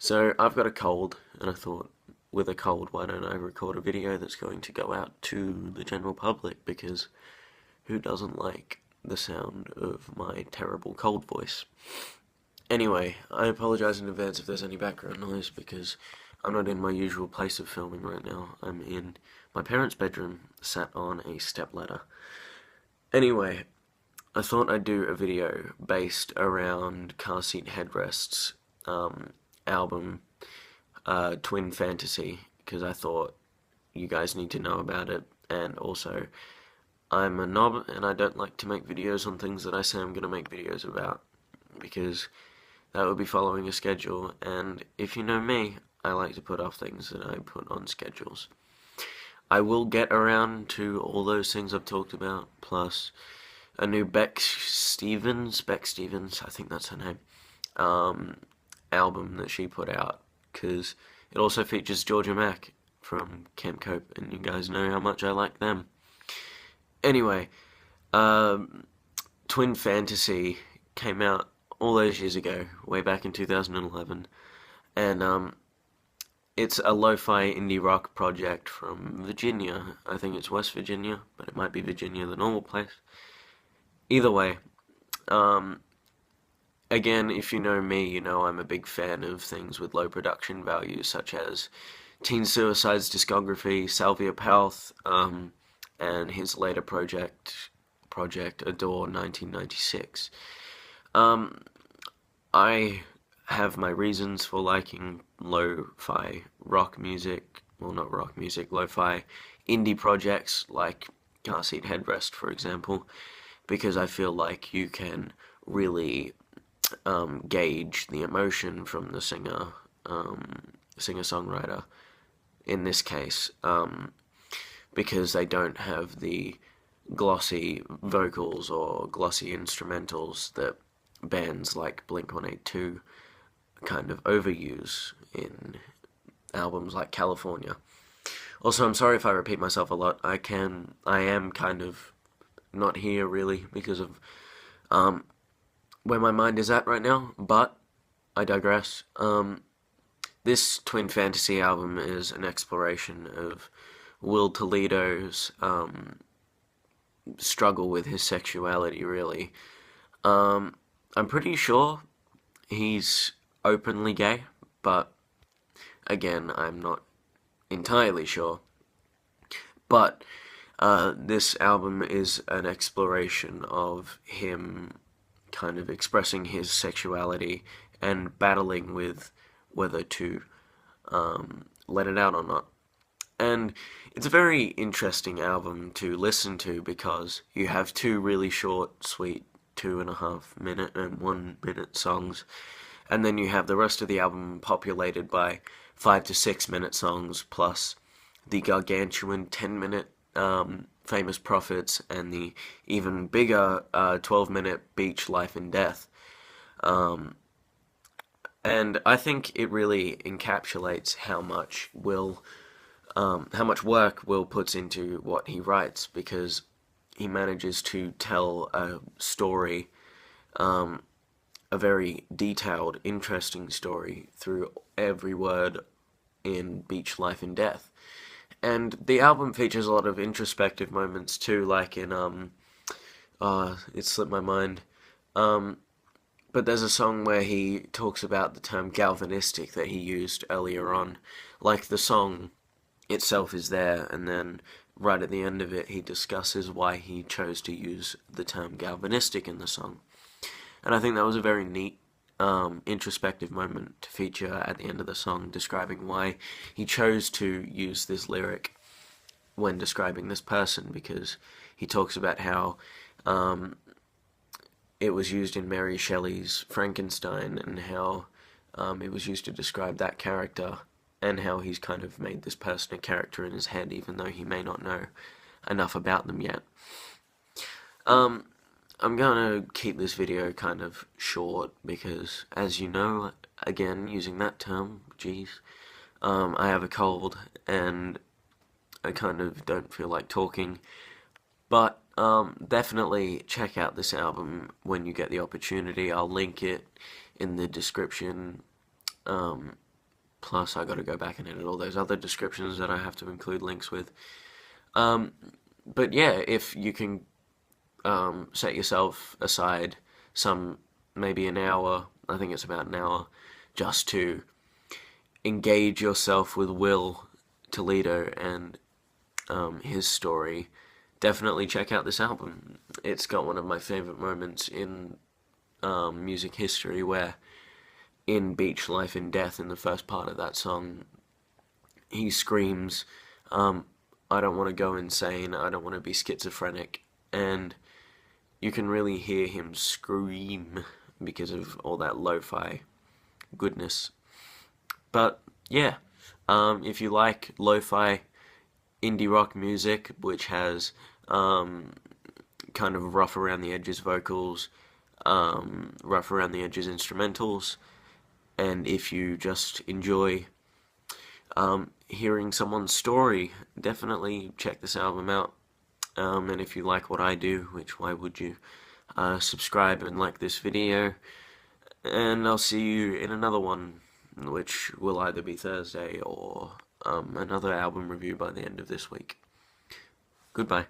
So I've got a cold, and I thought, with a cold, why don't I record a video that's going to go out to the general public? Because who doesn't like the sound of my terrible cold voice? Anyway, I apologize in advance if there's any background noise, because I'm not in my usual place of filming right now. I'm in my parents' bedroom, sat on a stepladder. Anyway, I thought I'd do a video based around Car Seat Headrest's album, Twin Fantasy, because I thought you guys need to know about it, and also I'm a knob and I don't like to make videos on things that I say I'm going to make videos about, because that would be following a schedule, and if you know me, I like to put off things that I put on schedules. I will get around to all those things I've talked about, plus a new Beck Stevens, I think that's her name, album that she put out, because it also features Georgia Mack from Camp Cope, and you guys know how much I like them. Anyway, Twin Fantasy came out all those years ago, way back in 2011, and it's a lo-fi indie rock project from Virginia. I think it's West Virginia, but it might be Virginia, the normal place. Either way, again, if you know me, you know I'm a big fan of things with low production value, such as Teen Suicide's discography, Salvia Palth, and his later project Adore 1996. I have my reasons for liking lo-fi rock music, well, not rock music, lo-fi indie projects like Car Seat Headrest, for example, because I feel like you can really gauge the emotion from the singer-songwriter in this case, because they don't have the glossy vocals or glossy instrumentals that bands like Blink-182 kind of overuse in albums like California. Also, I'm sorry if I repeat myself a lot. I am kind of not here really because of where my mind is at right now, but I digress. This Twin Fantasy album is an exploration of Will Toledo's struggle with his sexuality, really. I'm pretty sure he's openly gay, but again, I'm not entirely sure. But this album is an exploration of him kind of expressing his sexuality and battling with whether to let it out or not. And it's a very interesting album to listen to because you have two really short, sweet 2.5 minute and 1 minute songs, and then you have the rest of the album populated by 5 to 6 minute songs plus the gargantuan 10 minute Famous Prophets and the even bigger 12 minute Beach Life and Death. And I think it really encapsulates how much work Will puts into what he writes, because he manages to tell a story, a very detailed, interesting story through every word in Beach Life and Death. And the album features a lot of introspective moments too, like in it slipped my mind. But there's a song where he talks about the term galvanistic that he used earlier on. Like, the song itself is there, and then right at the end of it he discusses why he chose to use the term galvanistic in the song. And I think that was a very neat, introspective moment to feature at the end of the song, describing why he chose to use this lyric when describing this person, because he talks about how it was used in Mary Shelley's Frankenstein, and how it was used to describe that character, and how he's kind of made this person a character in his head, even though he may not know enough about them yet. I'm gonna keep this video kind of short, because, as you know, again, using that term, geez, I have a cold, and I kind of don't feel like talking, but definitely check out this album when you get the opportunity. I'll link it in the description Plus, I gotta go back and edit all those other descriptions that I have to include links with. Um, but yeah, if you can set yourself aside maybe an hour, I think it's about an hour, just to engage yourself with Will Toledo and his story, definitely check out this album. It's got one of my favorite moments in music history where in Beach Life and Death, in the first part of that song, he screams, I don't want to go insane, I don't want to be schizophrenic, and you can really hear him scream because of all that lo-fi goodness. But yeah, if you like lo-fi indie rock music, which has kind of rough around the edges vocals, rough around the edges instrumentals, and if you just enjoy hearing someone's story, definitely check this album out. And if you like what I do, which why would you, subscribe and like this video, and I'll see you in another one, which will either be Thursday or another album review by the end of this week. Goodbye.